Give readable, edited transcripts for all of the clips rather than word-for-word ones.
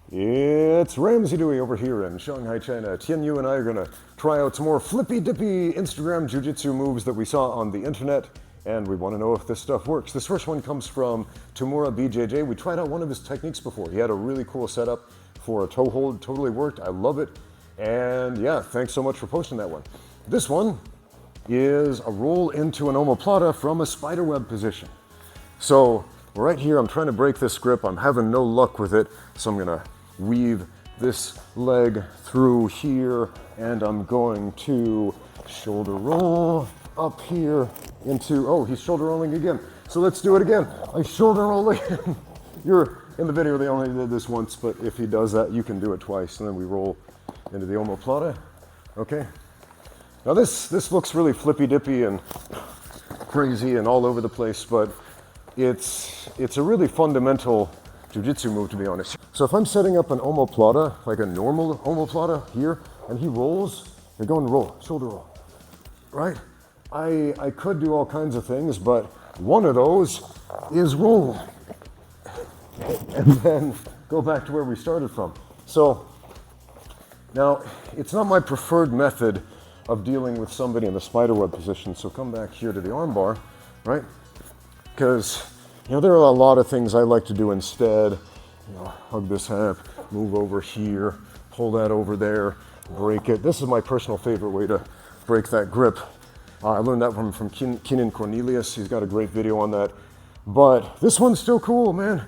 It's Ramsey Dewey over here in Shanghai, China. Tianyu and I are going to try out some more Flippy Dippy Instagram Jiu-Jitsu moves that we saw on the internet, and we want to know if this stuff works. This first one comes from Tamora BJJ. We tried out one of his techniques before. He had a really cool setup for a toe hold. Totally worked. I love it. And yeah, thanks so much for posting that one. This one is a roll into an omoplata from a spiderweb position. So right here, I'm trying to break this grip. I'm having no luck with it, so I'm going to weave this leg through here, and I'm going to shoulder roll up here into, oh, he's shoulder rolling again. So let's do it again. I shoulder roll again. You're in the video, they only did this once, but if he does that, you can do it twice, and then we roll into the omoplata. Okay. Now this looks really flippy dippy and crazy and all over the place, but it's a really fundamental jiu-jitsu move, to be honest. So if I'm setting up an omoplata, like a normal omoplata here, and he rolls, you're going to roll, shoulder roll, right? I could do all kinds of things, but one of those is roll. And then go back to where we started from. So now, it's not my preferred method of dealing with somebody in the spiderweb position, so come back here to the armbar, right? Because, you know, there are a lot of things I like to do instead. You know, hug this half, move over here, pull that over there, break it. This is my personal favorite way to break that grip. I learned that from Keenan Cornelius. He's got a great video on that. But this one's still cool, man.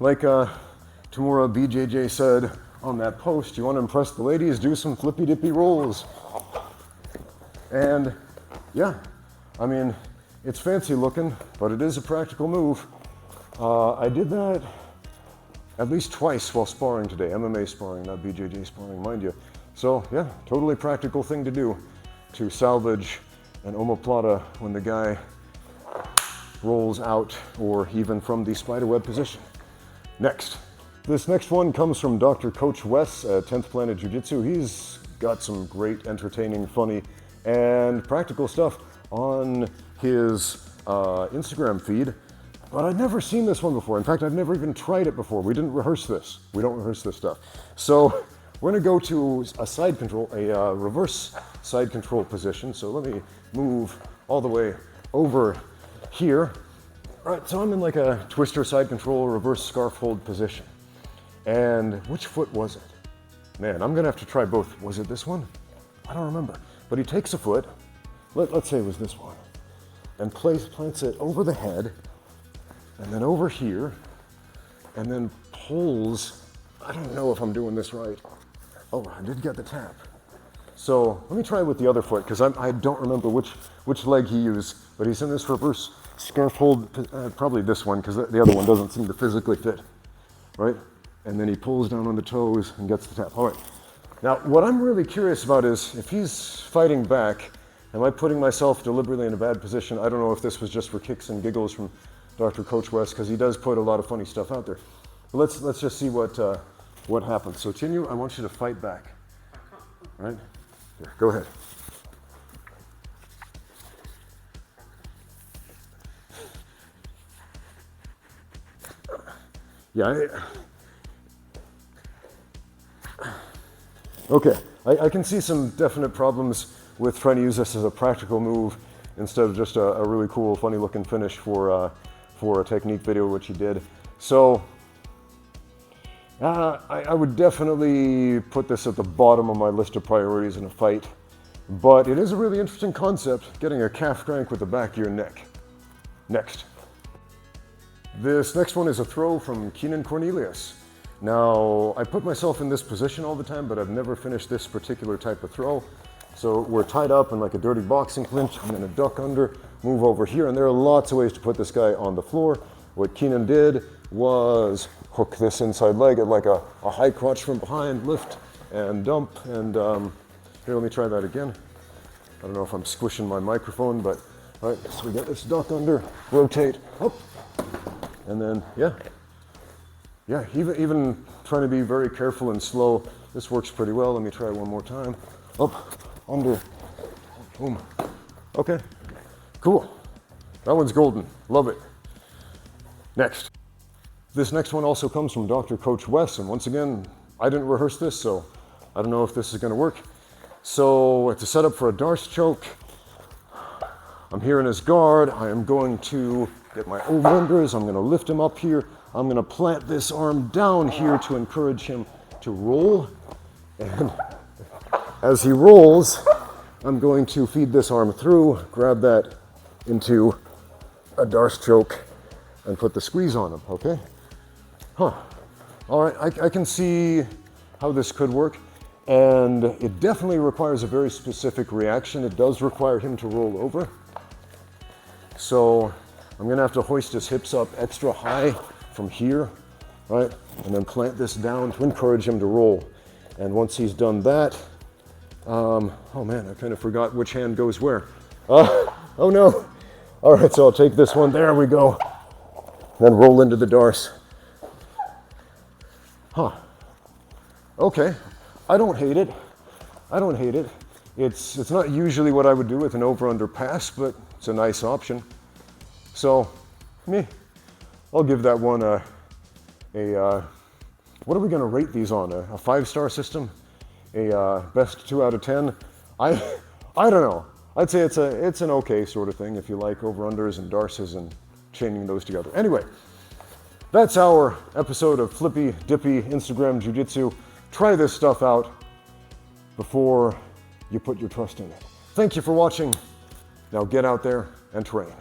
Like Tamora BJJ said on that post, you want to impress the ladies, do some flippy dippy rolls. And yeah, I mean, it's fancy looking, but it is a practical move. I did that at least twice while sparring today, MMA sparring, not BJJ sparring, mind you. So yeah, totally practical thing to do, to salvage an omoplata when the guy rolls out or even from the spiderweb position. Next. This next one comes from Dr. Coach Wes at 10th Planet Jiu-Jitsu. He's got some great, entertaining, funny, and practical stuff on his Instagram feed, but I'd never seen this one before. In fact, I've never even tried it before. We didn't rehearse this. We don't rehearse this stuff. So we're gonna go to a side control, a reverse side control position. So let me move all the way over here. All right, so I'm in like a twister side control, reverse scarf hold position. And which foot was it? Man, I'm gonna have to try both. Was it this one? I don't remember. But he takes a foot, let's say it was this one, and plants it over the head, and then over here, and then pulls. I don't know if I'm doing this right. Oh, I did get the tap. So let me try with the other foot, because I don't remember which leg he used, but he's in this reverse scarf hold, probably this one, because the other one doesn't seem to physically fit, right? And then he pulls down on the toes and gets the tap. All right. Now, what I'm really curious about is if he's fighting back, am I putting myself deliberately in a bad position? I don't know if this was just for kicks and giggles from Dr. Coach West, because he does put a lot of funny stuff out there. But let's just see what happens. So Tianyu, I want you to fight back. All right? Here, go ahead. Yeah. Okay, I can see some definite problems with trying to use this as a practical move instead of just a really cool, funny looking finish for a technique video, which he did. So I would definitely put this at the bottom of my list of priorities in a fight, but it is a really interesting concept, getting a calf crank with the back of your neck. Next. This next one is a throw from Keenan Cornelius. Now, I put myself in this position all the time, but I've never finished this particular type of throw. So we're tied up in like a dirty boxing clinch. I'm gonna duck under, move over here, and there are lots of ways to put this guy on the floor. What Keenan did was hook this inside leg at like a high crotch from behind, lift and dump, and here, let me try that again. I don't know if I'm squishing my microphone, but all right, so we get this duck under, rotate, up, and then, yeah, even trying to be very careful and slow, this works pretty well. Let me try one more time. Up, under, boom. Okay, cool. That one's golden, love it. Next. This next one also comes from Dr. Coach Wes, and once again, I didn't rehearse this, so I don't know if this is going to work. So it's a setup for a Darce choke. I'm here in his guard. I am going to get my over-unders. I'm going to lift him up here. I'm going to plant this arm down here to encourage him to roll. And as he rolls, I'm going to feed this arm through, grab that into a Darce choke, and put the squeeze on him, okay? All right, I can see how this could work, and it definitely requires a very specific reaction. It does require him to roll over. So I'm gonna have to hoist his hips up extra high from here, right? And then plant this down to encourage him to roll. And once he's done that, oh man, I kind of forgot which hand goes where. Oh no. All right, so I'll take this one, there we go. Then roll into the Darce. Okay, I don't hate it. I don't hate it. It's not usually what I would do with an over-under pass, but it's a nice option. So, I'll give that one what are we gonna rate these on? A 5-star system? A best 2 out of 10? I don't know. I'd say it's an okay sort of thing if you like over-unders and Darces and chaining those together. Anyway, that's our episode of Flippy, Dippy, Instagram Jiu-Jitsu. Try this stuff out before you put your trust in it. Thank you for watching. Now get out there and train.